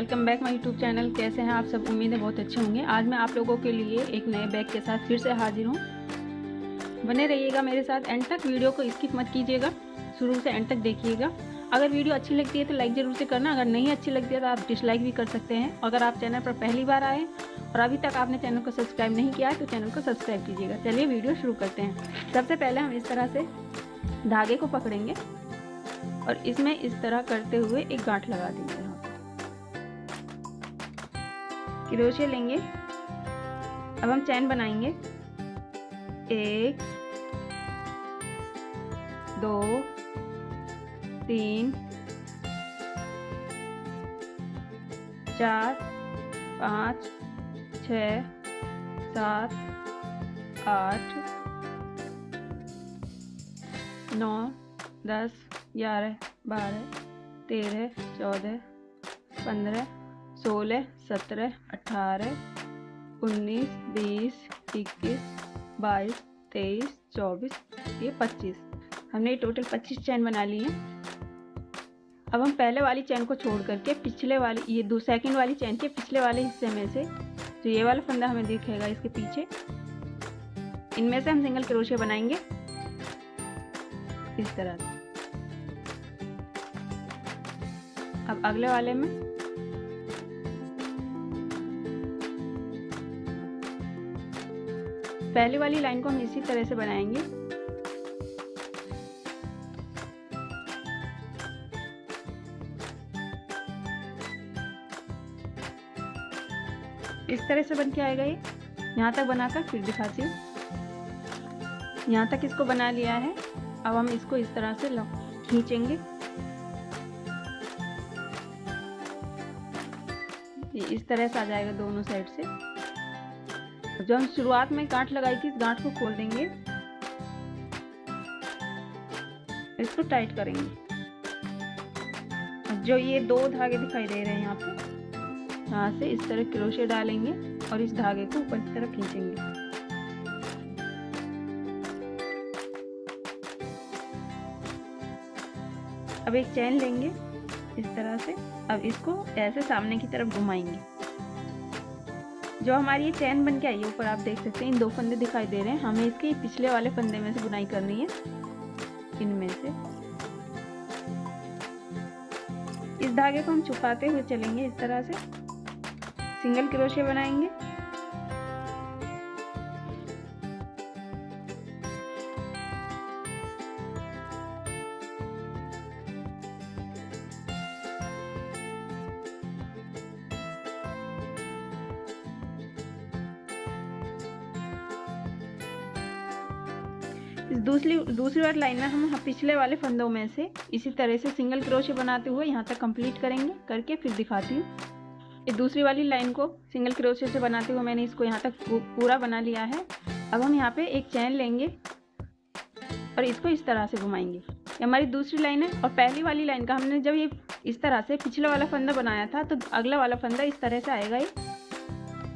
Welcome back my YouTube channel. कैसे हैं आप सब? उम्मीद है बहुत अच्छे होंगे। आज मैं आप लोगों के लिए एक नए बैग के साथ फिर से हाजिर हूँ। बने रहिएगा मेरे साथ एंड तक, वीडियो को स्किप मत कीजिएगा, शुरू से एंड तक देखिएगा। अगर वीडियो अच्छी लगती है तो लाइक ज़रूर से करना, अगर नहीं अच्छी लगती है तो आप डिसलाइक भी कर सकते हैं। अगर आप चैनल पर पहली बार आए और अभी तक आपने चैनल को सब्सक्राइब नहीं किया है तो चैनल को सब्सक्राइब कीजिएगा। चलिए वीडियो शुरू करते हैं। सबसे पहले हम इस तरह से धागे को पकड़ेंगे और इसमें इस तरह करते हुए एक गांठ लगा देंगे। क्रोशे लेंगे। अब हम चैन बनाएंगे। 1 2 3 4 5 6 7 8 9 10 11 12 13 14 15 16 17 18 19 20 21 22 23 24 ये 25। हमने टोटल 25 चैन बना ली है। अब हम पहले वाली चैन को छोड़ करके पिछले वाली ये सेकंड वाली चैन के पिछले वाले हिस्से में से जो ये वाला फंदा हमें दिखेगा इसके पीछे, इनमें से हम सिंगल क्रोशे बनाएंगे इस तरह से। अब अगले वाले में पहली वाली लाइन को हम इसी तरह से बनाएंगे। इस तरह से बन के आएगा ये। यहाँ तक बनाकर फिर दिखाती हूँ। यहाँ तक इसको बना लिया है। अब हम इसको इस तरह से खींचेंगे। ये इस तरह से आ जाएगा दोनों साइड से। जो हम शुरुआत में गांठ लगाई थी इस गांठ को खोल देंगे, इसको टाइट करेंगे। जो ये 2 धागे दिखाई दे रहे हैं यहाँ पे, यहाँ से इस तरह क्रोशे डालेंगे और इस धागे को ऊपर की तरफ खींचेंगे। अब एक चैन लेंगे इस तरह से। अब इसको ऐसे सामने की तरफ घुमाएंगे। जो हमारी ये चैन बन के आई है ऊपर आप देख सकते हैं इन 2 फंदे दिखाई दे रहे हैं। हमें इसके पिछले वाले फंदे में से बुनाई करनी है। इनमें से इस धागे को हम छुपाते हुए चलेंगे। इस तरह से सिंगल क्रोशे बनाएंगे। इस दूसरी वाली लाइन में हम पिछले वाले फंदों में से इसी तरह से सिंगल क्रोशे बनाते हुए यहाँ तक कंप्लीट करेंगे। करके फिर दिखाती हूँ। ये दूसरी वाली लाइन को सिंगल क्रोशे से बनाते हुए मैंने इसको यहाँ तक पूरा बना लिया है। अब हम यहाँ पे एक चैन लेंगे और इसको इस तरह से घुमाएंगे। ये हमारी दूसरी लाइन है। और पहली वाली लाइन का हमने जब ये इस तरह से पिछला वाला फंदा बनाया था तो अगला वाला फंदा इस तरह से आएगा ये।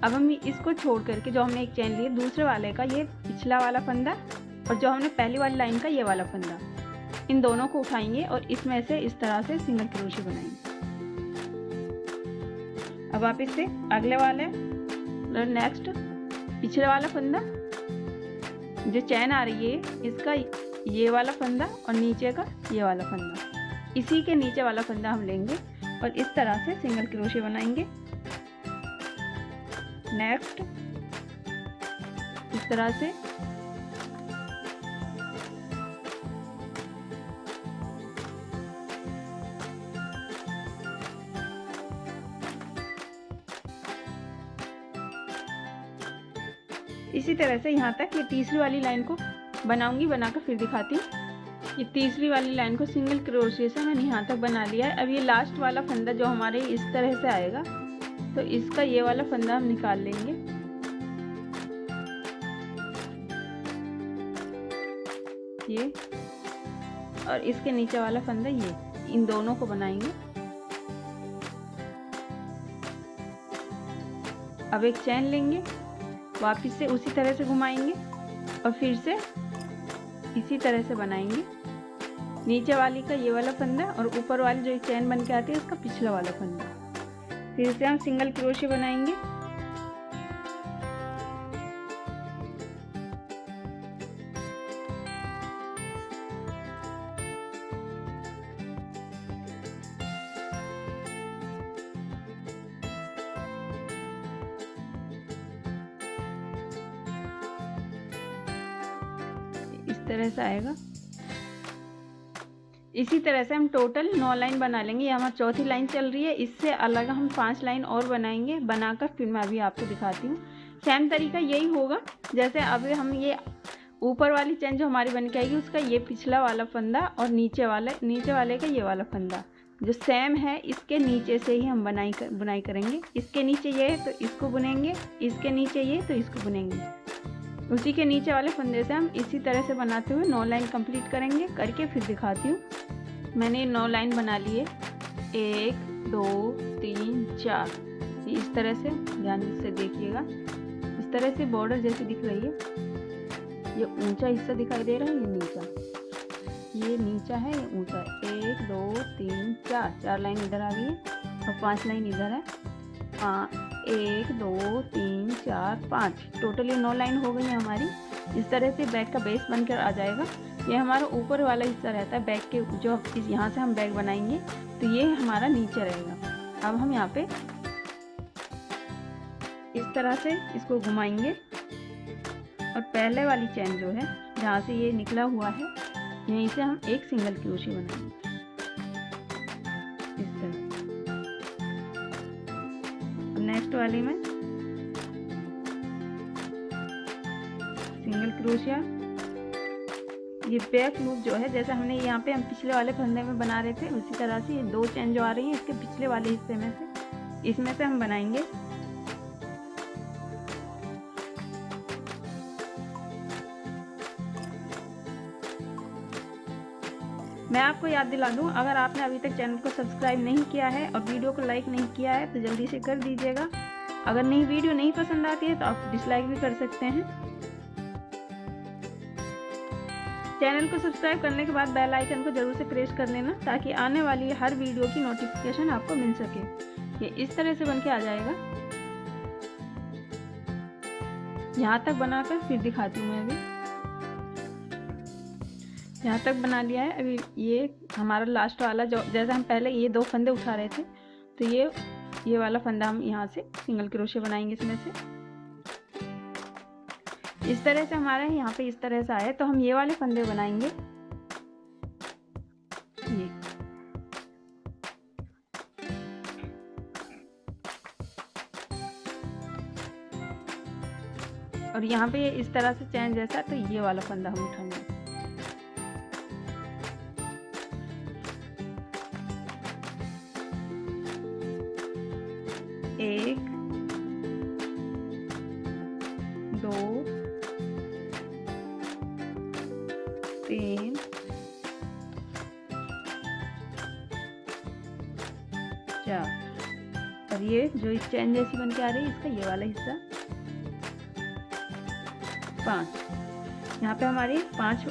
अब हम इसको छोड़ करके जो हमने एक चैन ली दूसरे वाले का, ये पिछला वाला फंदा और जो हमने पहली वाली लाइन का ये वाला फंदा, इन दोनों को उठाएंगे और इसमें से इस तरह से सिंगल क्रोशे बनाएंगे। अब आप इससे अगले वाले नेक्स्ट पिछले वाला फंदा जो चैन आ रही है इसका ये वाला फंदा और नीचे का ये वाला फंदा, इसी के नीचे वाला फंदा हम लेंगे और इस तरह से सिंगल क्रोशे बनाएंगे। नेक्स्ट इस तरह से इसी तरह से यहाँ तक ये तीसरी वाली लाइन को बनाऊंगी। बनाकर फिर दिखाती हूँ। ये तीसरी वाली लाइन को सिंगल क्रोशे से मैंने यहाँ तक बना लिया है। अब ये लास्ट वाला फंदा जो हमारे इस तरह से आएगा तो इसका ये वाला फंदा हम निकाल लेंगे। ये और इसके नीचे वाला फंदा ये, इन दोनों को बनाएंगे। अब एक चैन लेंगे, वापिस से उसी तरह से घुमाएंगे और फिर से इसी तरह से बनाएंगे। नीचे वाली का ये वाला फंदा और ऊपर वाली जो चैन बन के आती है उसका पिछला वाला फंदा। फिर से हम सिंगल क्रोशिया बनाएंगे। इस तरह से आएगा। इसी तरह से हम टोटल 9 लाइन बना लेंगे। ये हमारी चौथी लाइन चल रही है। इससे अलग हम 5 लाइन और बनाएंगे। बनाकर फिर मैं अभी आपको दिखाती हूँ। सेम तरीका यही होगा। जैसे अभी हम ये ऊपर वाली चेन जो हमारी बन के आएगी उसका ये पिछला वाला फंदा और नीचे वाले का ये वाला फंदा जो सेम है, इसके नीचे से ही हम बुनाई करेंगे। इसके नीचे ये है तो इसको बुनेंगे, इसके नीचे ये तो इसको बुनेंगे। उसी के नीचे वाले फंदे से हम इसी तरह से बनाते हुए 9 लाइन कंप्लीट करेंगे। करके फिर दिखाती हूँ। मैंने 9 लाइन बना लिए, 1 2 3 4। इस तरह से ध्यान से देखिएगा। इस तरह से बॉर्डर जैसी दिख रही है। ये ऊंचा हिस्सा दिखाई दे रहा है, ये नीचा है, ये ऊंचा है। 1 2 3 4 लाइन इधर आ गई है और 5 लाइन इधर है। 1 2 3 4 5 टोटली 9 लाइन हो गई है हमारी। इस तरह से बैक का बेस बनकर आ जाएगा। ये हमारा ऊपर वाला हिस्सा रहता है बैक के, जो यहाँ से हम बैक बनाएंगे तो ये हमारा नीचे रहेगा। अब हम यहाँ पे इस तरह से इसको घुमाएंगे और पहले वाली चेन जो है जहाँ से ये निकला हुआ है यहीं से हम एक सिंगल क्रोशिया बनाएंगे इस तरह। नेक्स्ट वाली में सिंगल क्रोशिया। ये बैक लूप जो है जैसे हमने यहाँ पे हम पिछले वाले फंदे में बना रहे थे उसी तरह से ये 2 चेन जो आ रही है इसके पिछले वाले हिस्से में से इसमें से हम बनाएंगे। मैं आपको याद दिला दूं, अगर आपने अभी तक चैनल को सब्सक्राइब नहीं किया है और वीडियो को लाइक नहीं किया है तो जल्दी से कर दीजिएगा। अगर वीडियो नहीं पसंद आती है तो आप डिसलाइक भी कर सकते हैं। चैनल को सब्सक्राइब करने के बाद बेल आइकन को जरूर से प्रेस कर लेना ताकि आने वाली हर वीडियो की नोटिफिकेशन आपको मिल सके। ये इस तरह से बनके आ जाएगा। यहाँ तक बनाकर फिर दिखाती हूँ मैं अभी। यहाँ तक बना लिया है। अभी ये हमारा लास्ट वाला जो जैसे हम पहले ये 2 फंदे उठा रहे थे तो ये वाला फंदा हम यहाँ से सिंगल क्रोशिया बनाएंगे इसमें से। इस तरह से हमारा यहाँ पे इस तरह से आया तो हम ये वाले फंदे बनाएंगे ये। और यहाँ पे इस तरह से चैन जैसा तो ये वाला फंदा हम उठाएंगे। 1 2 3 4 और ये जो इस चैन जैसी बन के आ रही है इसका ये वाला हिस्सा 5। यहाँ पे हमारे 5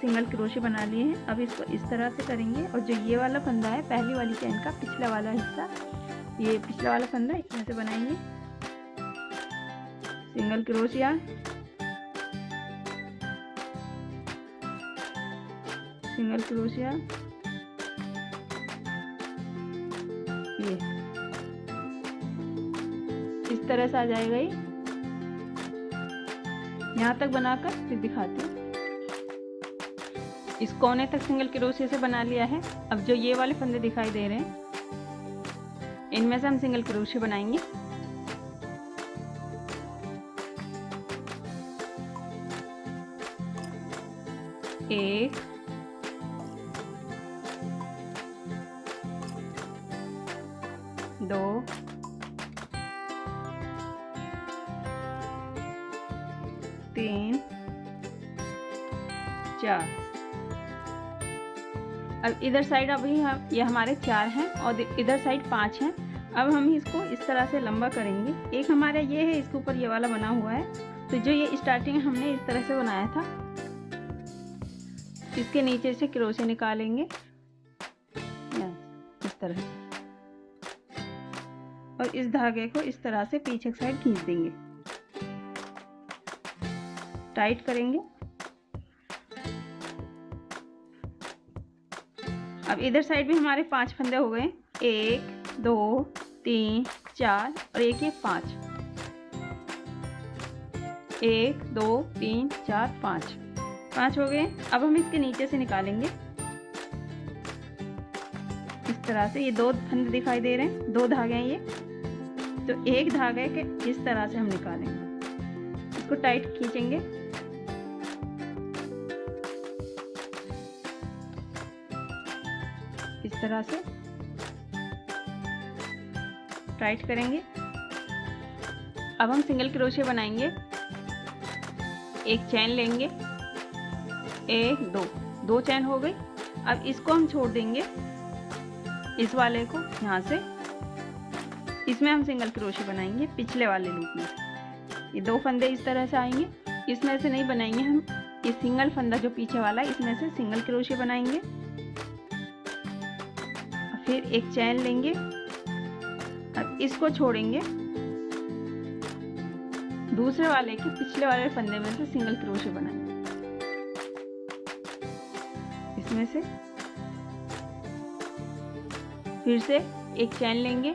सिंगल क्रोशिया बना लिए हैं। अब इसको इस तरह से करेंगे और जो ये वाला फंदा है पहली वाली चैन का पिछला वाला हिस्सा, ये पिछला वाला फंदा इसमें से बनाएंगे सिंगल क्रोशिया, सिंगल क्रोशिया, ये इस तरह से आ जाएगा। ये यहाँ तक बनाकर फिर दिखाती हूँ। इस कोने तक सिंगल क्रोशिया से बना लिया है। अब जो ये वाले फंदे दिखाई दे रहे हैं इनमें से हम सिंगल क्रोशिया बनाएंगे। एक, दो, तीन, 4। अब इधर साइड अभी ये हमारे 4 हैं और इधर साइड 5 हैं। अब हम इसको इस तरह से लंबा करेंगे। एक हमारा ये है, इसके ऊपर ये वाला बना हुआ है, तो जो ये स्टार्टिंग हमने इस तरह से बनाया था इसके नीचे से क्रोशिया निकालेंगे इस तरह से। और इस धागे को इस तरह से पीछे की साइड खींच देंगे, टाइट करेंगे। अब इधर साइड भी हमारे 5 फंदे हो गए, 1 2 3 4 और एक ये 5, 1 2 3 4 5 हो गए। अब हम इसके नीचे से निकालेंगे इस तरह से। ये 2 फंदे दिखाई दे रहे हैं, 2 धागे हैं ये, तो एक धागे के इस तरह से हम निकालेंगे, इसको टाइट खींचेंगे। इस तरह से टाइट करेंगे। अब हम सिंगल क्रोशे बनाएंगे। एक चैन लेंगे, 1 2 2 चैन हो गई। अब इसको हम छोड़ देंगे, इस वाले को यहाँ से, इसमें हम सिंगल क्रोशे बनाएंगे पिछले वाले लूप में। ये 2 फंदे इस तरह से आएंगे, इसमें से नहीं बनाएंगे हम, ये सिंगल फंदा जो पीछे वाला है इसमें से सिंगल क्रोशे बनाएंगे। फिर एक चैन लेंगे, अब इसको छोड़ेंगे, दूसरे वाले के पिछले वाले फंदे में से सिंगल क्रोशे बनाएंगे। इसमें से फिर से एक चैन लेंगे,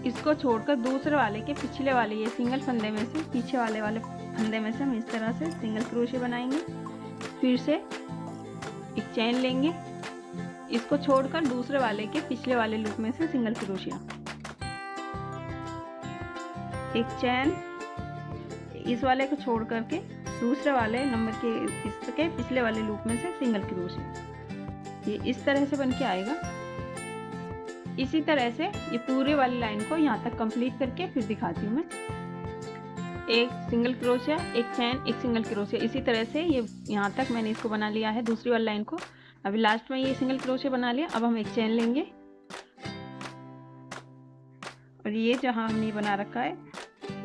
इसको छोड़कर दूसरे वाले के पिछले वाले ये सिंगल फंदे में से पीछे वाले फंदे में से हम इस तरह से सिंगल क्रोशे बनाएंगे। फिर से एक चैन लेंगे, इसको छोड़कर दूसरे वाले के पिछले वाले लूप में से सिंगल क्रोशिया, एक चैन, इस वाले को छोड़ करके दूसरे वाले नंबर के इसके पिछले वाले लूप में से सिंगल क्रोशिया। ये इस तरह से बन के आएगा। इसी तरह से ये पूरे वाली लाइन को यहाँ तक कंप्लीट करके फिर दिखाती हूँ मैं। एक सिंगल क्रोशिया, एक चैन, एक सिंगल क्रोशिया, इसी तरह से ये यहाँ तक मैंने इसको बना लिया है दूसरी वाली लाइन को। अभी लास्ट में ये सिंगल क्रोशे बना लिया। अब हम एक चैन लेंगे और ये जहाँ हमने ये बना रखा है,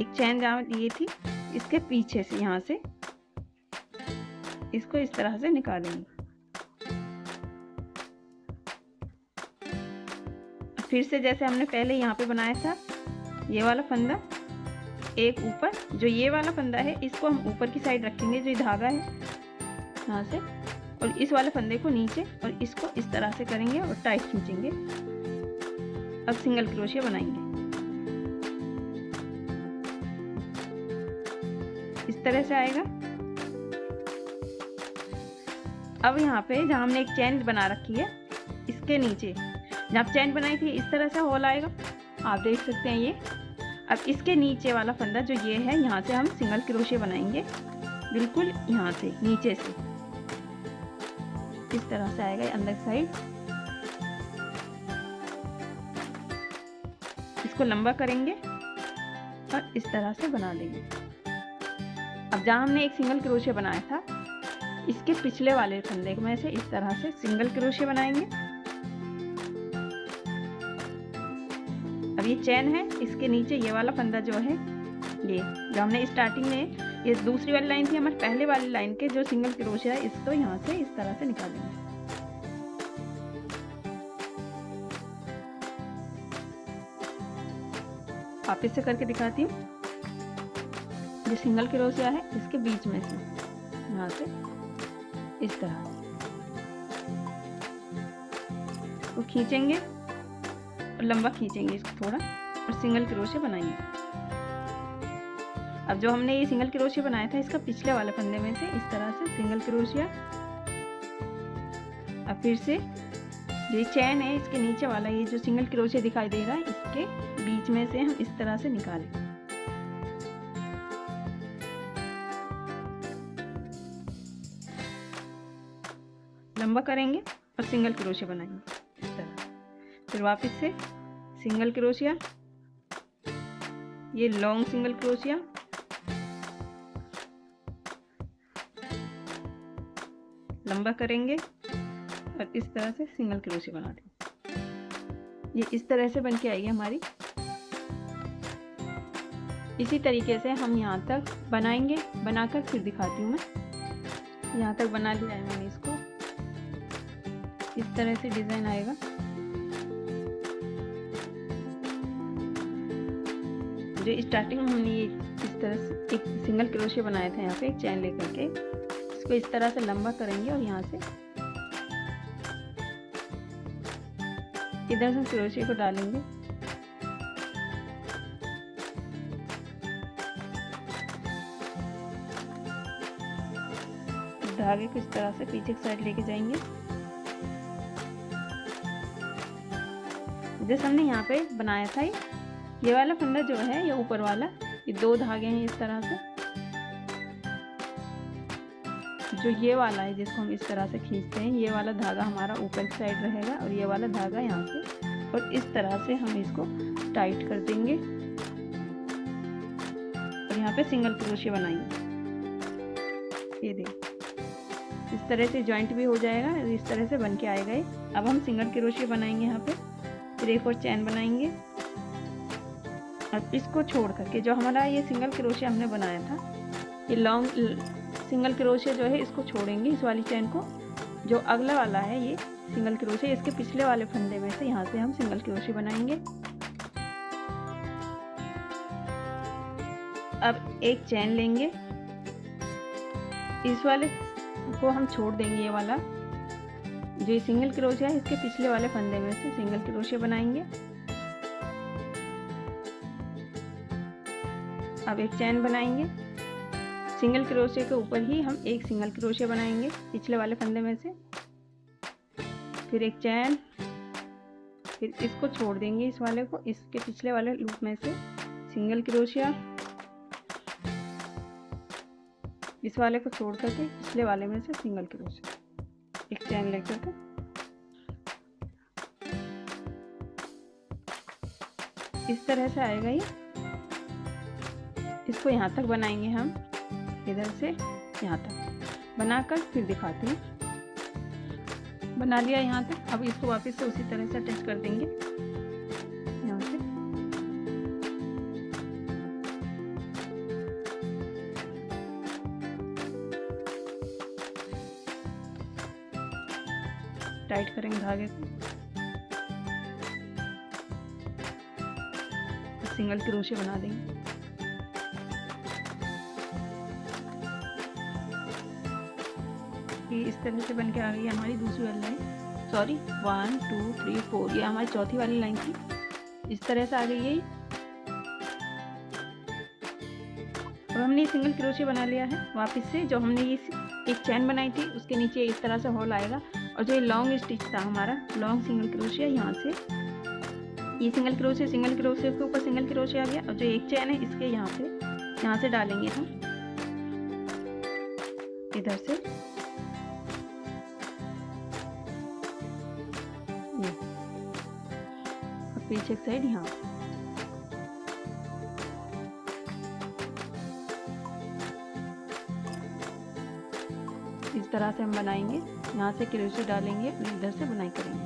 एक चैन जहाँ ये थी इसके पीछे से यहाँ से इसको इस तरह से निकालेंगे। फिर से जैसे हमने पहले यहाँ पे बनाया था, ये वाला फंदा एक ऊपर, जो ये वाला फंदा है इसको हम ऊपर की साइड रखेंगे, जो ये धागा है यहाँ से, और इस वाले फंदे को नीचे, और इसको इस तरह से करेंगे और टाइट खींचेंगे। अब सिंगल क्रोशिया बनाएंगे इस तरह से आएगा। अब यहाँ पे जहाँ हमने एक चैन बना रखी है, इसके नीचे जहाँ चैन बनाई थी इस तरह से होल आएगा, आप देख सकते हैं ये। अब इसके नीचे वाला फंदा जो ये है, यहाँ से हम सिंगल क्रोशिया बनाएंगे, बिल्कुल यहाँ से नीचे से इस तरह से आएगा अंदर साइड। इसको लंबा करेंगे और इस तरह से बना देंगे। अब जहाँ हमने एक सिंगल क्रोशिया बनाया था, इसके पिछले वाले फंदे में से इस तरह से सिंगल क्रोशिया बनाएंगे। अब ये चैन है, इसके नीचे ये वाला फंदा जो है, ये जो हमने स्टार्टिंग में, ये दूसरी वाली लाइन थी हमारे पहले वाली लाइन के जो सिंगल क्रोशिया है, इसको यहाँ से इस तरह से निकालेंगे। वापस से करके दिखाती हूँ। जो सिंगल क्रोशिया है इसके बीच में से यहाँ से इस तरह तो खींचेंगे और लंबा खींचेंगे इसको थोड़ा, और सिंगल क्रोशिया बनाएंगे। अब जो हमने ये सिंगल क्रोशिया बनाया था, इसका पिछले वाले फंदे में से इस तरह से सिंगल क्रोशिया। अब फिर से ये चैन है, इसके नीचे वाला ये जो सिंगल क्रोशिया दिखाई दे रहा है, इसके बीच में से हम इस तरह से निकालें। लंबा करेंगे और सिंगल क्रोशिया बनाएंगे इस तरह। फिर वापस से सिंगल क्रोशिया, ये लॉन्ग सिंगल क्रोशिया, लंबा करेंगे और इस तरह से सिंगल क्रोशिया बना देंगे। ये इस तरह से बन के आएगी हमारी। इसी तरीके से हम यहाँ तक बनाएंगे, बनाकर फिर दिखाती हूँ मैं। यहाँ तक बना लिया है मैंने इसको, इस तरह से डिजाइन आएगा। जो स्टार्टिंग में हमने ये इस तरह से एक सिंगल क्रोशे बनाया था, यहाँ पे एक चैन लेकर के इसको इस तरह से लंबा करेंगे और यहाँ से इधर से क्रोशे को डालेंगे। धागे को इस तरह से पीछे की साइड लेके जाएंगे। जैसे हमने यहाँ पे बनाया था ये वाला फंदा जो है, ये ऊपर वाला, ये 2 धागे हैं इस तरह से। जो ये वाला है जिसको हम इस तरह से खींचते हैं, ये वाला धागा हमारा ऊपर की साइड रहेगा और ये वाला धागा यहाँ से, और इस तरह से हम इसको टाइट कर देंगे और यहाँ पे सिंगल क्रोशे बनाएंगे। ये देखिए इस तरह से जॉइंट भी हो जाएगा और इस तरह से बन के आएगा ये। अब हम सिंगल क्रोशे बनाएंगे यहाँ पे, फिर एक और चैन बनाएंगे और इसको छोड़ करके जो हमारा ये सिंगल क्रोशे हमने बनाया था, ये लॉन्ग सिंगल क्रोशे जो है इसको छोड़ेंगे, इस वाली चैन को। जो अगला वाला है ये सिंगल क्रोशे, इसके पिछले वाले फंदे में से यहाँ से हम सिंगल क्रोशे बनाएंगे। अब एक चैन लेंगे, इस वाले को हम छोड़ देंगे, ये वाला जो ये सिंगल क्रोशे है इसके पिछले वाले फंदे में से सिंगल क्रोशे बनाएंगे। अब एक चैन बनाएंगे, सिंगल क्रोशे के ऊपर ही हम एक सिंगल क्रोशे बनाएंगे पिछले वाले फंदे में से, फिर एक चैन, फिर इसको छोड़ देंगे इस वाले को, इसके पिछले वाले लूप में से सिंगल क्रोशिया, इस वाले को छोड़ करके पिछले वाले में से सिंगल क्रोशिया, एक चैन लेकर के इस तरह से आएगा ये। इसको यहाँ तक बनाएंगे हम, इधर से यहाँ तक बनाकर फिर दिखाते हैं। बना लिया यहाँ तक। अब इसको वापस से उसी तरह से अटैच कर देंगे यहाँ से। टाइट करेंगे धागे को, सिंगल क्रोशे बना देंगे। इस तरह से बन के आ गई हमारी दूसरी वाली लाइन, सॉरी 1 2 3 4, ये हमारी चौथी वाली लाइन थी। इस तरह से आ गई है। अब हमने सिंगल क्रोशे बना लिया है। वापस से जो हमने ये एक चैन बनाई थी उसके नीचे इस तरह से होल आएगा, और जो ये लॉन्ग स्टिच था हमारा, लॉन्ग सिंगल क्रोशे, यहाँ से ये सिंगल क्रोशे के ऊपर सिंगल क्रोशे आ गया, और जो एक चैन है इसके यहाँ से डालेंगे हम इधर से, पीछे की साइड यहाँ। इस तरह से हम बनाएंगे, यहाँ से क्रोशे डालेंगे और इधर से बुनाई करेंगे।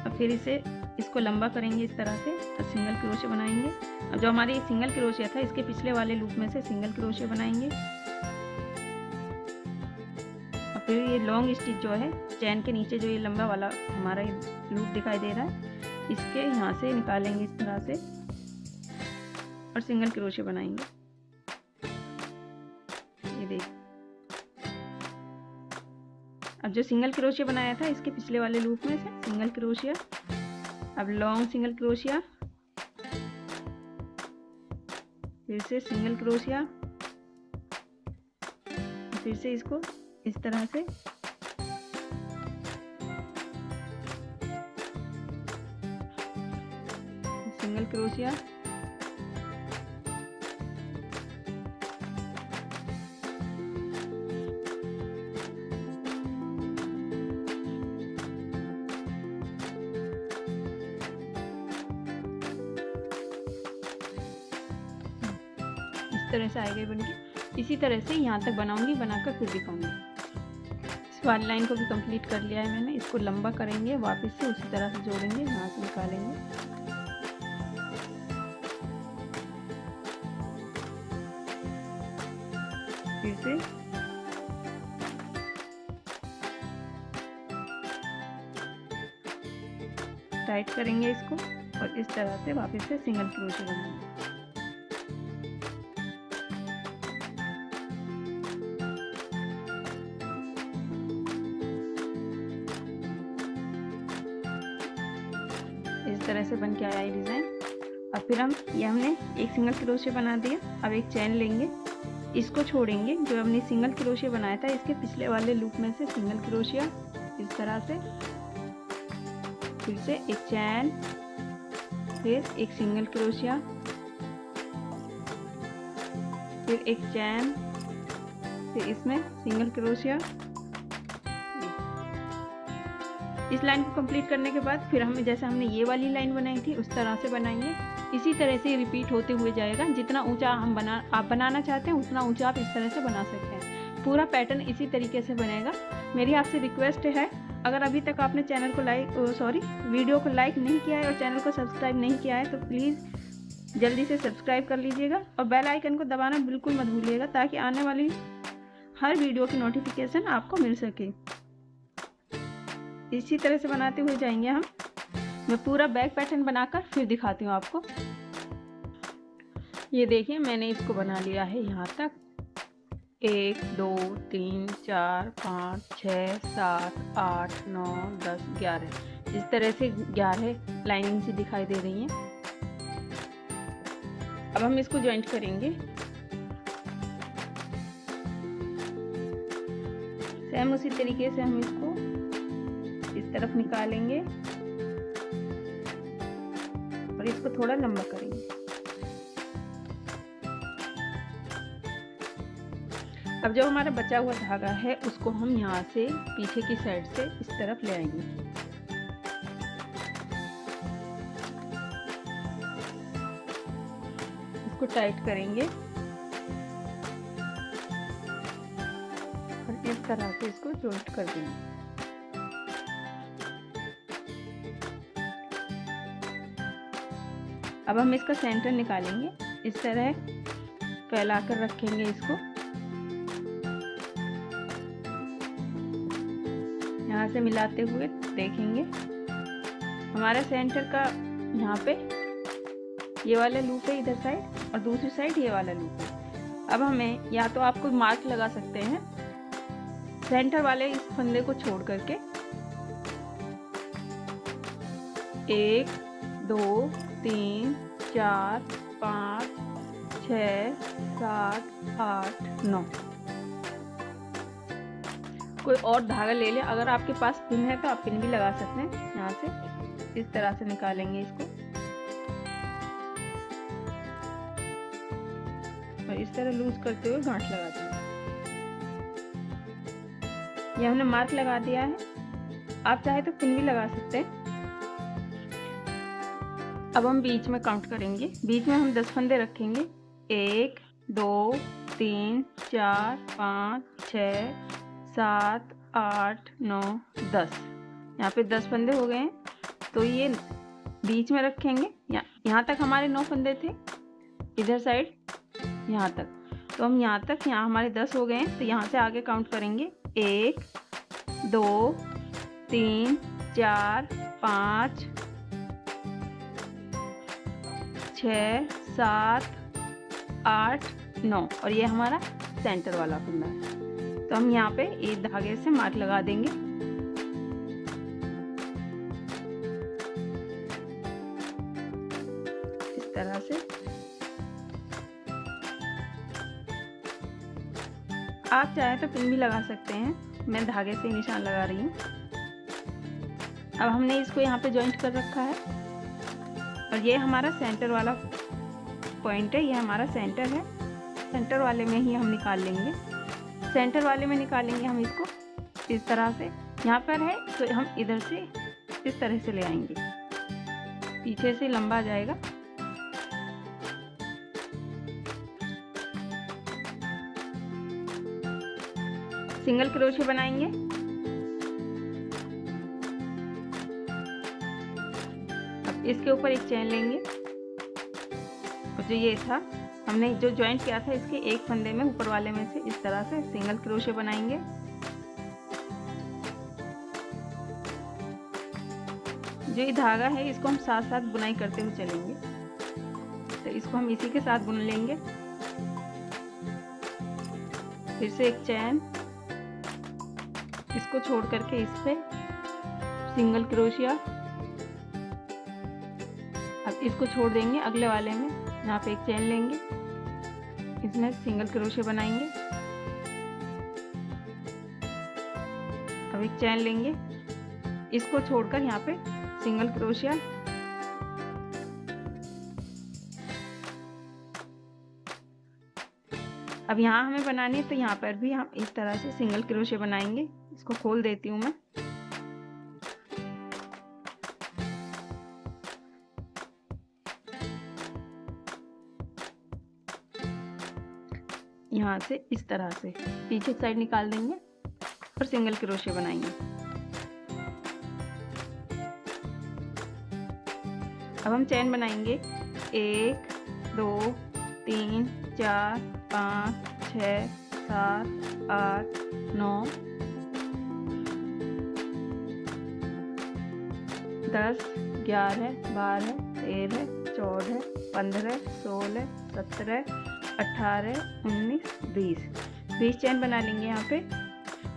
अब फिर इसको लंबा करेंगे इस तरह से, तो सिंगल क्रोशे बनाएंगे। अब जो हमारे सिंगल क्रोशे था इसके पिछले वाले लूप में से सिंगल क्रोशे बनाएंगे। फिर ये लॉन्ग स्टिच जो है चैन के नीचे, जो ये लंबा वाला हमारा लूप दिखाई दे रहा है, इसके यहाँ से निकालेंगे इस तरह से और सिंगल क्रोशे बनाएंगे। ये देख, अब जो सिंगल क्रोशे बनाया था इसके पिछले वाले लूप में से सिंगल क्रोशिया, अब लॉन्ग सिंगल क्रोशिया, फिर से सिंगल क्रोशिया, फिर से इसको इस तरह से सिंगल क्रोशिया, इस तरह से आएगा बनके। इसी तरह से यहाँ तक बनाऊंगी, बनाकर फिर दिखाऊंगी। इस वाली लाइन को भी कंप्लीट कर लिया है मैंने। इसको लंबा करेंगे, वापस से उसी तरह से जोड़ेंगे, यहाँ से निकालेंगे। फिर से टाइट करेंगे इसको और इस तरह से वापस से सिंगल क्रोशे बनाएंगे। इस तरह से बन के आया ये डिज़ाइन। और फिर हमने एक सिंगल क्रोशे बना दिया। अब एक चैन लेंगे, इसको छोड़ेंगे, जो हमने सिंगल क्रोशे बनाया था इसके पिछले वाले लूप में से सिंगल क्रोशिया इस तरह से, फिर से एक चैन, फिर एक सिंगल क्रोशिया, फिर एक चैन, फिर इसमें सिंगल क्रोशिया। इस लाइन को कंप्लीट करने के बाद फिर हमें जैसे हमने ये वाली लाइन बनाई थी उस तरह से बनाएंगे। इसी तरह से रिपीट होते हुए जाएगा। जितना ऊंचा आप बनाना चाहते हैं उतना ऊंचा आप इस तरह से बना सकते हैं। पूरा पैटर्न इसी तरीके से बनेगा। मेरी आपसे रिक्वेस्ट है, अगर अभी तक आपने चैनल को वीडियो को लाइक नहीं किया है और चैनल को सब्सक्राइब नहीं किया है तो प्लीज़ जल्दी से सब्सक्राइब कर लीजिएगा और बेल आइकन को दबाना बिल्कुल मत भूलिएगा, ताकि आने वाली हर वीडियो की नोटिफिकेशन आपको मिल सके। इसी तरह से बनाते हुए जाएंगे हम। मैं पूरा बैक पैटर्न बनाकर फिर दिखाती हूँ आपको। ये देखिए मैंने इसको बना लिया है यहाँ तक। 1 2 3 4 5 6 7 8 9 10 11 इस तरह से 11 लाइनिंग सी दिखाई दे रही हैं। अब हम इसको जॉइंट करेंगे। सेम उसी तरीके से हम इसको इस तरफ निकालेंगे और इसको थोड़ा लंबा करेंगे। अब जो हमारा बचा हुआ धागा है उसको हम यहाँ से पीछे की साइड से इस तरफ ले आएंगे। इसको टाइट करेंगे और इस तरह से इसको जॉइंट कर देंगे। अब हम इसका सेंटर निकालेंगे। इस तरह फैलाकर रखेंगे इसको, यहाँ से मिलाते हुए देखेंगे हमारा सेंटर का यहाँ पे ये वाला लूप है इधर साइड और दूसरी साइड ये वाला लूप है। अब हमें या तो आपको मार्क लगा सकते हैं सेंटर वाले इस फंदे को छोड़ करके 1 2 3 4 5 6 7 8 9 कोई और धागा ले लें। अगर आपके पास पिन है तो आप पिन भी लगा सकते हैं। यहाँ से इस तरह से निकालेंगे इसको और इस तरह लूज करते हुए गांठ लगा देंगे। ये हमने मार्क लगा दिया है। आप चाहे तो पिन भी लगा सकते हैं। अब हम बीच में काउंट करेंगे। बीच में हम 10 फंदे रखेंगे। 1 2 3 4 5 6 7 8 9 10। यहाँ पे 10 फंदे हो गए हैं तो ये बीच में रखेंगे। यहाँ तक हमारे 9 फंदे थे, इधर साइड यहाँ तक। तो हम यहाँ तक, यहाँ हमारे 10 हो गए हैं तो यहाँ से आगे काउंट करेंगे। 1 2 3 4 5 6 7 8 9 और ये हमारा सेंटर वाला फंदा है। तो हम यहाँ पे एक धागे से मार्क लगा देंगे। इस तरह से आप चाहे तो पिन भी लगा सकते हैं। मैं धागे से निशान लगा रही हूँ। अब हमने इसको यहाँ पे जॉइंट कर रखा है और ये हमारा सेंटर वाला पॉइंट है। ये हमारा सेंटर है। सेंटर वाले में ही हम निकाल लेंगे। सेंटर वाले में निकालेंगे हम इसको इस तरह से। यहाँ पर है तो हम इधर से इस तरह से ले आएंगे, पीछे से लंबा जाएगा। सिंगल क्रोशे बनाएंगे। अब इसके ऊपर एक चेन लेंगे और जो ये था हमने जो ज्वाइंट किया था इसके एक फंदे में ऊपर वाले में से इस तरह से सिंगल क्रोशे बनाएंगे। जो ये धागा है इसको हम साथ साथ बुनाई करते हुए चलेंगे, तो इसको हम इसी के साथ बुन लेंगे। फिर से एक चैन, इसको छोड़ करके इस पे सिंगल क्रोशिया। अब इसको छोड़ देंगे अगले वाले में, यहाँ पे एक चैन लेंगे, इसमें सिंगल क्रोशिया बनाएंगे। अब एक चैन लेंगे, इसको छोड़कर यहाँ पे सिंगल क्रोशिया। अब यहाँ हमें बनानी है तो यहाँ पर भी हम इस तरह से सिंगल क्रोशिया बनाएंगे। इसको खोल देती हूँ मैं। यहाँ से इस तरह से पीछे साइड निकाल देंगे और सिंगल क्रोशिया बनाएंगे। अब हम चैन बनाएंगे 1 2 3 4 5 6 7 8 9 10 11 12 13 14 15 16 17 18 19 20 चैन बना लेंगे यहाँ पे।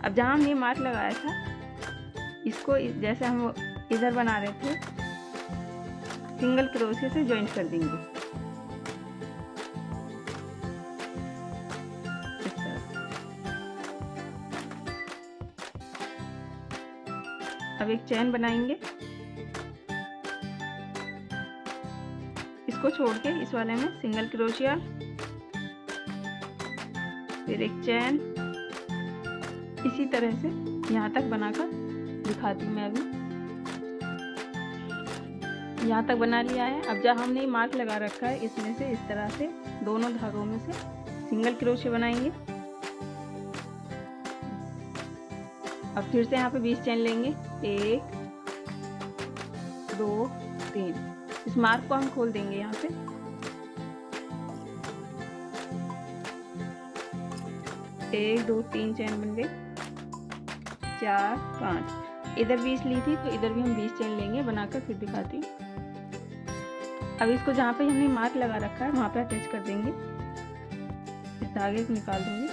अब जहाँ हमने मार्क लगाया था इसको जैसे हम इधर बना रहे थे सिंगल क्रोशिया से ज्वाइंट कर देंगे इस तरह। अब एक चैन बनाएंगे, इसको छोड़ के इस वाले में सिंगल क्रोशिया, फिर एक चैन, इसी तरह से यहाँ तक बनाकर दिखाती हूँ मैं। अभी यहाँ तक बना लिया है। अब जहाँ हमने मार्क लगा रखा है इसमें से इस तरह से दोनों धागों में से सिंगल क्रोशिया बनाएंगे। अब फिर से यहाँ पे 20 चैन लेंगे, 1 2 3। इस मार्क को हम खोल देंगे यहाँ पे। एक 2 3 चैन बन गए, 4 5। इधर 20 ली थी तो इधर भी हम 20 चैन लेंगे, बनाकर फिर दिखाती हूँ। अब इसको जहाँ पे हमने मार्क लगा रखा है वहाँ पे अटैच कर देंगे। इस धागे को निकाल देंगे।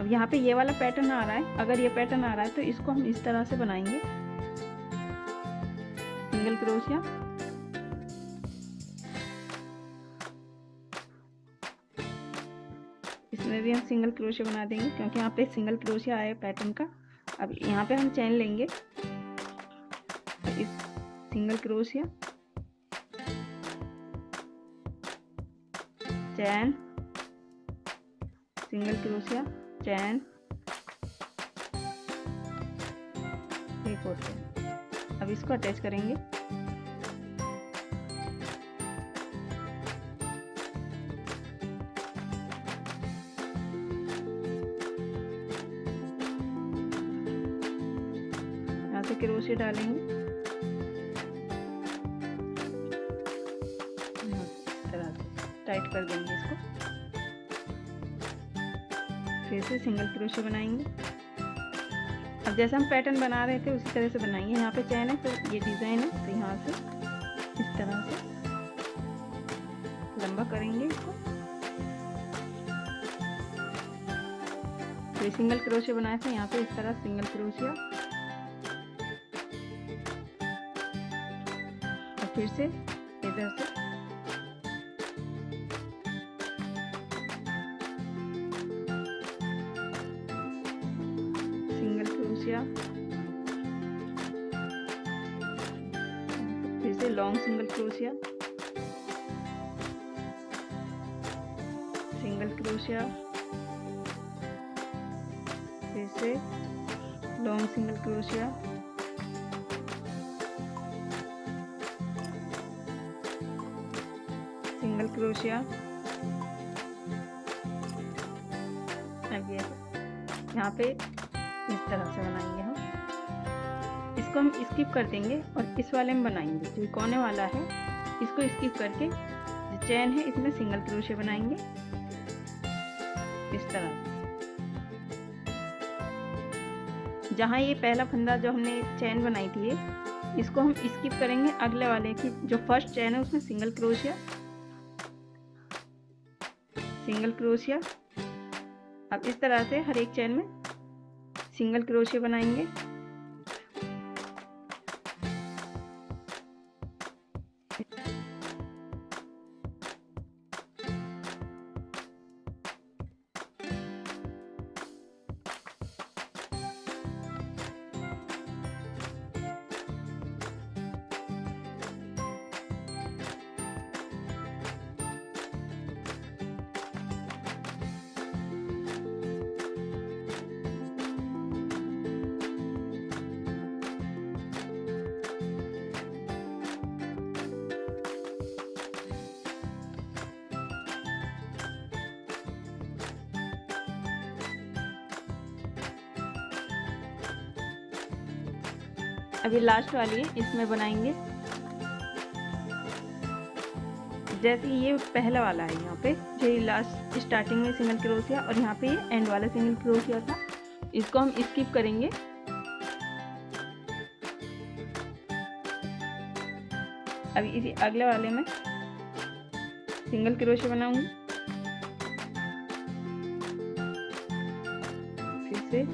अब यहाँ पे ये वाला पैटर्न आ रहा है, अगर ये पैटर्न आ रहा है तो इसको हम इस तरह से बनाएंगे, सिंगल क्रोशिया। इसमें भी हम सिंगल क्रोशिया बना देंगे क्योंकि यहाँ पे सिंगल क्रोशिया आया पैटर्न का। अब यहाँ पे हम चैन लेंगे, इस सिंगल क्रोशिया, चैन, सिंगल क्रोशिया, चैन, एक और चैन। अब इसको अटैच करेंगे। यहाँ से क्रोशिया डालेंगे, टाइट कर देंगे इसको। फिर से सिंगल क्रोशिया बनाएंगे। अब जैसे हम पैटर्न बना रहे थे उसी तरह से बनाएंगे। यहाँ पे चैन है तो ये डिजाइन है, तो यहाँ से इस तरह से लंबा करेंगे इसको। फिर सिंगल क्रोशिया बनाया था, यहाँ पे इस तरह सिंगल क्रोशिया, और फिर से इधर से फिर से long single crochet, single crochet, फिर से long single crochet, single crochet. अब ये यहाँ पे इस तरह से बनाएंगे हम। इसको हम स्किप कर देंगे और इस वाले में बनाएंगे, जो कोने वाला है इसको स्किप करके जो चैन है इसमें सिंगल क्रोशिया बनाएंगे इस तरह। जहाँ ये पहला फंदा जो हमने चैन बनाई थी इसको हम स्किप करेंगे। अगले वाले की जो फर्स्ट चेन है उसमें सिंगल क्रोशिया, सिंगल क्रोशिया। अब इस तरह से हर एक चेन में सिंगल क्रोशिया बनाएंगे। अभी लास्ट वाली है, इसमें बनाएंगे जैसे ये पहला वाला है। यहाँ पे जो लास्ट स्टार्टिंग में सिंगल क्रोशिया और यहाँ पे ये एंड वाला सिंगल क्रोशिया था, इसको हम स्किप करेंगे। अभी इसी अगले वाले में सिंगल क्रोशिया बनाऊंगी, फिर से।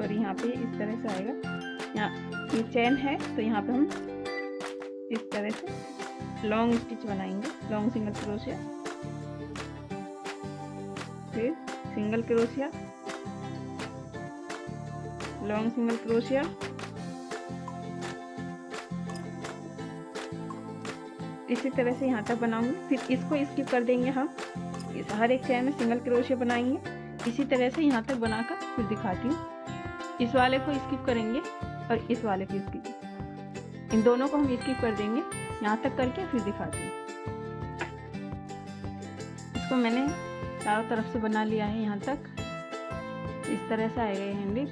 और यहाँ पे इस तरह से आएगा। यहाँ ये चेन है तो यहाँ पे हम इस तरह से लॉन्ग स्टिच बनाएंगे, लॉन्ग सिंगल क्रोशिया, फिर single crochet, long single crochet, इसी तरह से यहाँ तक बनाऊंगी। फिर इसको स्किप कर देंगे हम, इस हर एक चेन में सिंगल क्रोशिया बनाएंगे। इसी तरह से यहाँ तक बनाकर फिर दिखाती हूँ। इस वाले को स्किप करेंगे और इस वाले को स्किप, इन दोनों को हम स्किप कर देंगे। यहाँ तक करके फिर दिखाती हूँ। इसको मैंने चारों तरफ से बना लिया है यहाँ तक, इस तरह से आएगा ये हैंडल।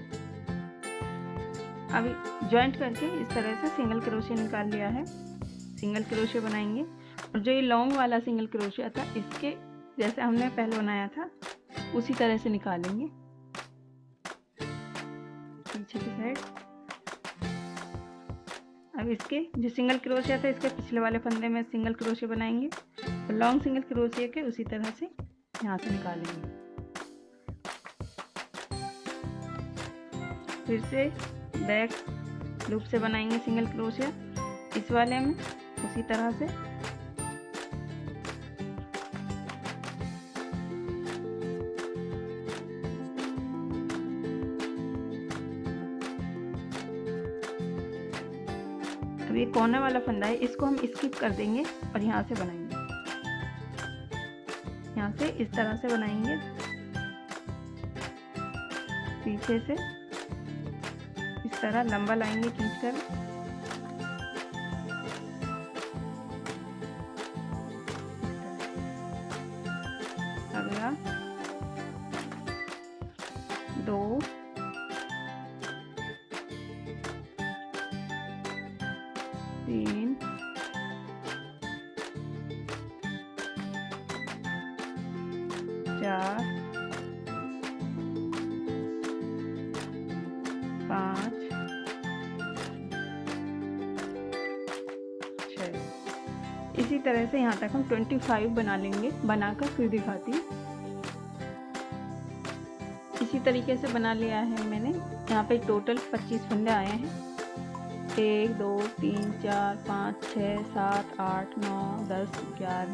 अभी जॉइंट करके इस तरह से सिंगल क्रोशिया निकाल लिया है, सिंगल क्रोशिया बनाएंगे। और जो ये लॉन्ग वाला सिंगल क्रोशिया था, इसके जैसे हमने पहले बनाया था उसी तरह से निकालेंगे पीछे की साइड। अब इसके जो सिंगल क्रोशिया था, इसके पिछले वाले फंदे में सिंगल क्रोशिया बनाएंगे और लॉन्ग सिंगल क्रोशिया के उसी तरह से यहाँ से निकालेंगे। फिर से बैक लूप से बनाएंगे सिंगल क्रोशिया इस वाले में उसी तरह से। अब ये कॉर्नर वाला फंदा है, इसको हम स्किप कर देंगे और यहाँ से बनाएंगे, यहाँ से इस तरह से बनाएंगे पीछे से, इस तरह लंबा लाएंगे खींचकर। अगला 2 3 4 5 6। इसी तरह से यहाँ तक हम 25 बना लेंगे, बनाकर फिर दिखाती हूँ। इसी तरीके से बना लिया है मैंने। यहाँ पे टोटल 25 फंदे आए हैं। 1 2 3 4 5 6 7 8 9 10 11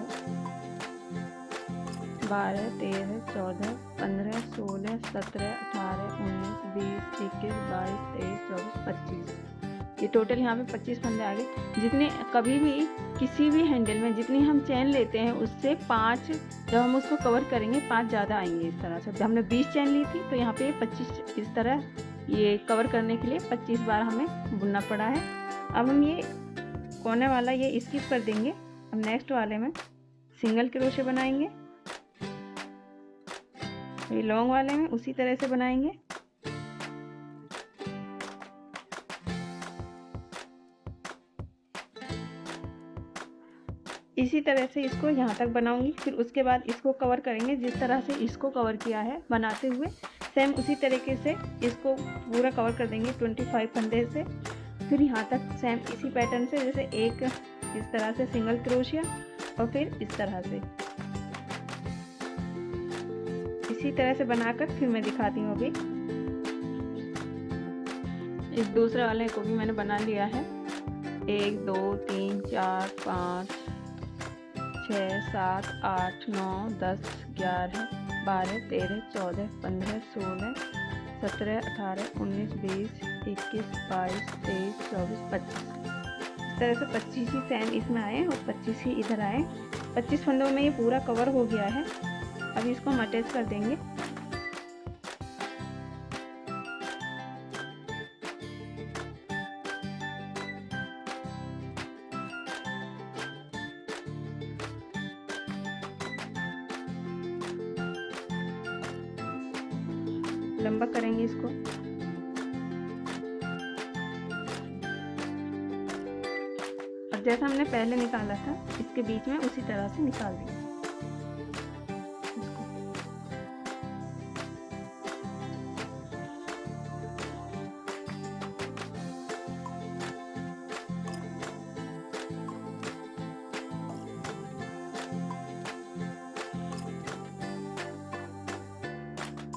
12 13 14 15 16 17 18 19 20 21 22 23 24 25। ये टोटल यहाँ पे 25 फंदे आ गए। जितने कभी भी किसी भी हैंडल में जितनी हम चेन लेते हैं उससे 5, जब हम उसको कवर करेंगे 5 ज़्यादा आएंगे। इस तरह से जब हमने 20 चेन ली थी तो यहाँ पे 25 इस तरह ये कवर करने के लिए 25 बार हमें बुनना पड़ा है। अब हम ये कोने वाला ये स्किप कर देंगे। अब नेक्स्ट वाले में सिंगल क्रोशे बनाएंगे, ये लॉन्ग वाले में उसी तरह से बनाएंगे। इसी तरह से इसको यहाँ तक बनाऊंगी, फिर उसके बाद इसको कवर करेंगे जिस तरह से इसको कवर किया है बनाते हुए, सेम उसी तरीके से इसको पूरा कवर कर देंगे 25 फंदे से। फिर यहाँ तक सेम इसी पैटर्न से, जैसे एक इस तरह से सिंगल क्रोशिया और फिर इस तरह से, इसी तरह से बनाकर फिर मैं दिखाती हूँ। अभी इस दूसरे वाले को भी मैंने बना लिया है। 1 2 3 4 5 6 7 8 9 10 11 12 13 14 15 16 17 18 19 20 21 22 23 24 25। इस तरह से 25 ही सेम इसमें आए और 25 ही इधर आए। 25 फंदों में ये पूरा कवर हो गया है। अभी इसको हम अटैच कर देंगे। लंबा करेंगे इसको। और जैसा हमने पहले निकाला था इसके बीच में उसी तरह से निकाल देंगे इसको।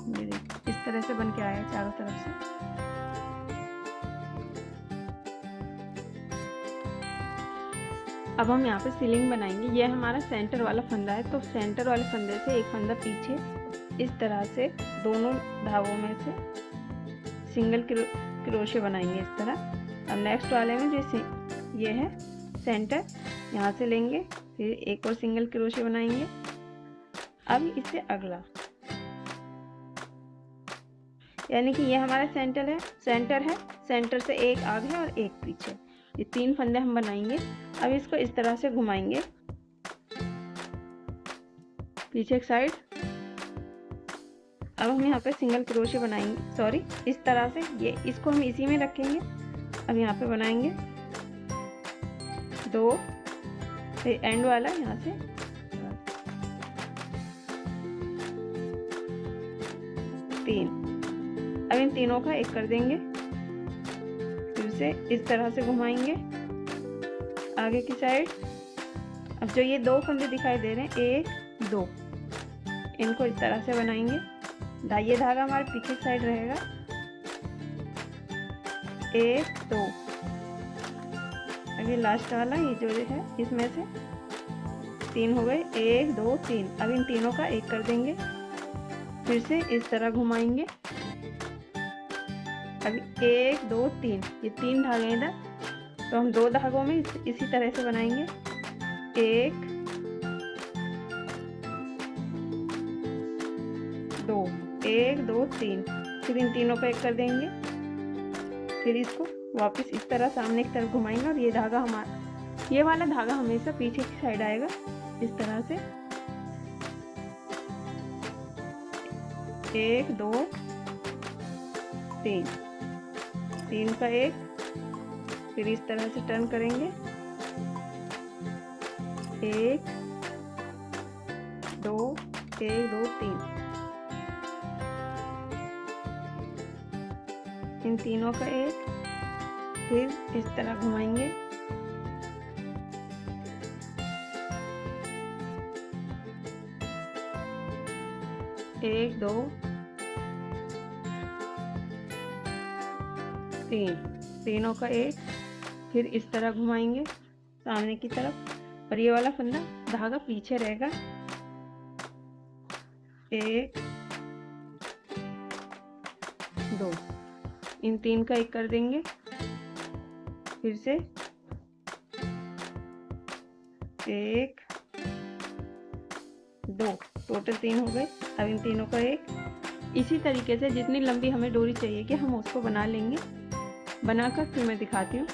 ये देखिए इस तरह से बन के आया चारों तरफ से। अब हम यहाँ पे सीलिंग बनाएंगे। ये हमारा सेंटर वाला फंदा है, तो सेंटर वाले फंदे से एक फंदा पीछे इस तरह से दोनों धागों में से सिंगल क्रोशे बनाएंगे इस तरह। अब नेक्स्ट वाले में जैसे ये है सेंटर, यहाँ से लेंगे, फिर एक और सिंगल क्रोशे बनाएंगे। अब इससे अगला, यानी कि ये हमारा सेंटर है, सेंटर से एक आगे और एक पीछे, ये 3 फंदे हम बनाएंगे। अब इसको इस तरह से घुमाएंगे पीछे एक साइड। अब हम यहाँ पे सिंगल क्रोशे बनाएंगे, सॉरी इस तरह से, ये इसको हम इसी में रखेंगे। अब यहाँ पे बनाएंगे 2, फिर एंड वाला यहाँ से 3। अब इन तीनों का एक कर देंगे, फिर से इस तरह से घुमाएंगे आगे की साइड। अब जो ये 2 फंदे दिखाई दे रहे हैं 1 2, इनको इस तरह से बनाएंगे। ये धागा हमारे पीछे साइड रहेगा। 1 2, अभी लास्ट वाला ये जो है इसमें से 3 हो गए, 1 2 3। अब इन तीनों का एक कर देंगे, फिर से इस तरह घुमाएंगे। अभी 1 2 3, ये 3 धागे इधर, तो हम 2 धागों में इसी तरह से बनाएंगे। 1 2 1 2 3, फिर इन तीनों का एक कर देंगे, फिर इसको वापस इस तरह सामने की तरफ घुमाएंगे। और ये धागा हमारा, ये वाला धागा हमेशा पीछे की साइड आएगा इस तरह से। 1 2 3, 3 का एक, फिर इस तरह से टर्न करेंगे। 1 2 1 2 3, इन तीनों का एक, फिर इस तरह घुमाएंगे। 1 2 3, तीनों का एक, फिर इस तरह घुमाएंगे सामने की तरफ। और ये वाला फंदा धागा पीछे रहेगा। 1 2, इन 3 का एक कर देंगे, फिर से 1 2, टोटल 3 हो गए। अब इन तीनों का एक। इसी तरीके से जितनी लंबी हमें डोरी चाहिए कि हम उसको बना लेंगे। बनाकर फिर मैं दिखाती हूँ।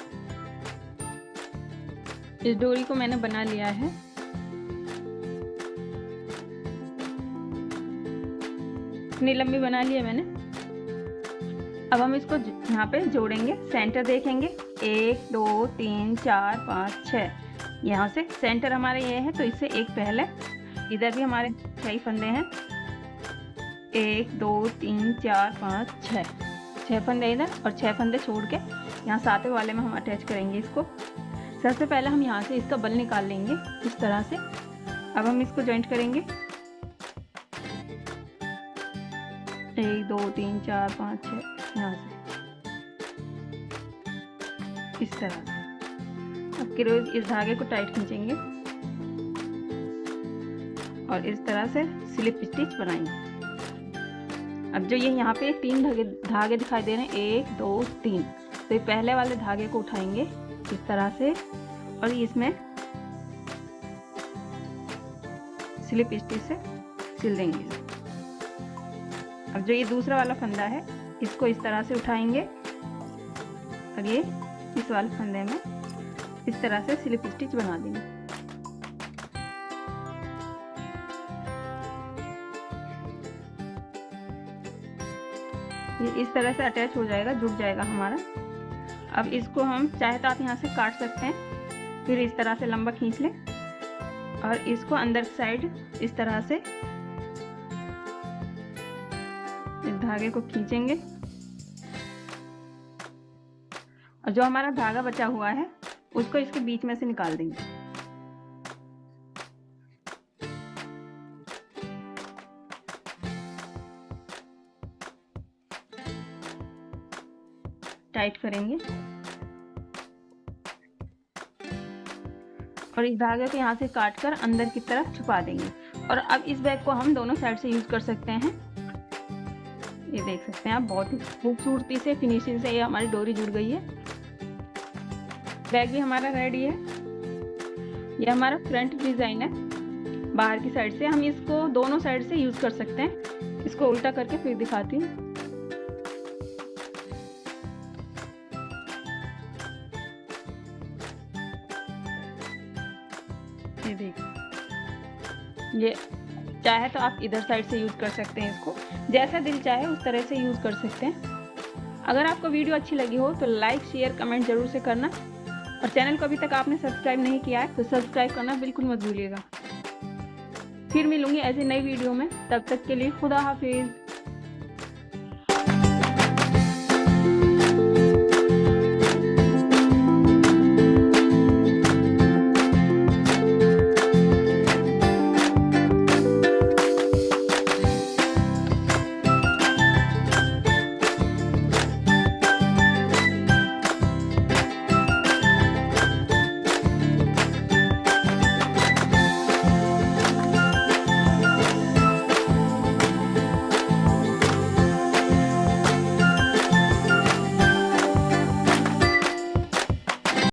इस डोरी को मैंने बना लिया है। इतनी लंबी बना ली है मैंने। अब हम इसको यहाँ पे जोड़ेंगे। सेंटर देखेंगे 1 2 3 4 5 6, यहाँ से सेंटर हमारे ये है, तो इससे एक पहले इधर भी हमारे 6 फंदे हैं। 1 2 3 4 5 6, 6 फंदे इधर और 6 फंदे छोड़ के यहाँ 7वें वाले में हम अटैच करेंगे इसको। सबसे पहले हम यहाँ से इसका बल निकाल लेंगे इस तरह से। अब हम इसको जॉइंट करेंगे 1 2 3 4 5 6 यहाँ से इस तरह से। अब क्रोच इस धागे को टाइट खींचेंगे और इस तरह से स्लिप स्टिच बनाएंगे। अब जो ये यहाँ पे 3 धागे दिखाई दे रहे हैं 1 2 3, तो ये पहले वाले धागे को उठाएंगे इस तरह से और इसमें स्लिप स्टिच से सिल देंगे। अब जो ये दूसरा वाला फंदा है इसको इस तरह से उठाएंगे और ये इस वाले फंदे में इस तरह से स्लिप स्टिच बना देंगे। ये इस तरह से अटैच हो जाएगा, जुड़ जाएगा हमारा। अब इसको हम चाहे तो आप यहाँ से काट सकते हैं, फिर इस तरह से लंबा खींच लें और इसको अंदर साइड इस तरह से इस धागे को खींचेंगे और जो हमारा धागा बचा हुआ है उसको इसके बीच में से निकाल देंगे। टाइट करेंगे और इस धागे को यहाँ से काट कर अंदर की तरफ छुपा देंगे। और अब इस बैग को हम दोनों साइड से यूज कर सकते हैं। ये देख सकते हैं आप, बहुत ही खूबसूरती से फिनिशिंग से ये हमारी डोरी जुड़ गई है। बैग भी हमारा रेडी है। ये हमारा फ्रंट डिजाइन है बाहर की साइड से। हम इसको दोनों साइड से यूज कर सकते हैं। इसको उल्टा करके फिर दिखाती हूँ। ये देखिए, ये चाहे तो आप इधर साइड से यूज कर सकते हैं, इसको जैसा दिल चाहे उस तरह से यूज कर सकते हैं। अगर आपको वीडियो अच्छी लगी हो तो लाइक शेयर कमेंट जरूर से करना और चैनल को अभी तक आपने सब्सक्राइब नहीं किया है तो सब्सक्राइब करना बिल्कुल मत भूलिएगा। फिर मिलूंगी ऐसी नई वीडियो में, तब तक के लिए खुदा हाफिज।